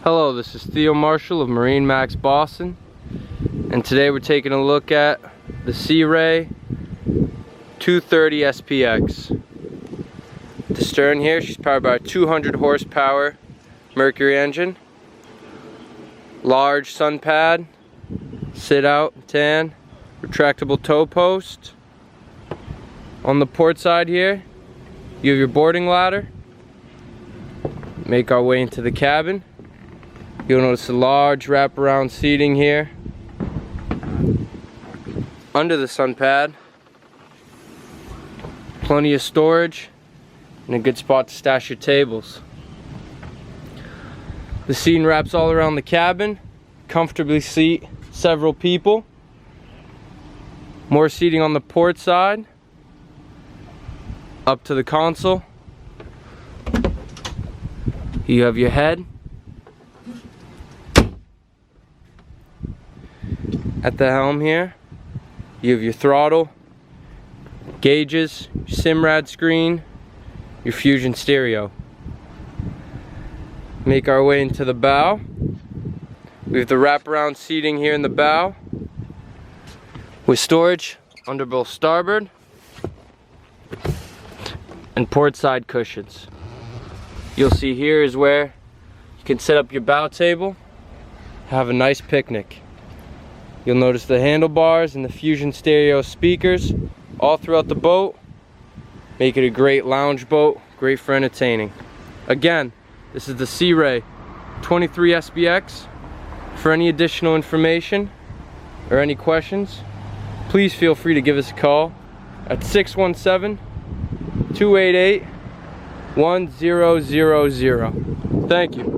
Hello, this is Theo Marshall of MarineMax Boston, and today we're taking a look at the Sea Ray 230 SPX. The stern here, she's powered by a 200 horsepower Mercury engine, large sun pad, sit out, tan, retractable tow post. On the port side here, you have your boarding ladder. Make our way into the cabin. You'll notice a large wraparound seating here. Under the sun pad, plenty of storage and a good spot to stash your tables. The seating wraps all around the cabin, comfortably seat several people. More seating on the port side, up to the console. You have your head. At the helm here, you have your throttle, gauges, your SIMRAD screen, your Fusion stereo. Make our way into the bow. We have the wraparound seating here in the bow with storage under both starboard and port side cushions. You'll see here is where you can set up your bow table, have a nice picnic. You'll notice the handlebars and the Fusion stereo speakers all throughout the boat. Make it a great lounge boat, great for entertaining. Again, this is the Sea Ray 23 SPX. For any additional information or any questions, please feel free to give us a call at 617-288-1000. Thank you.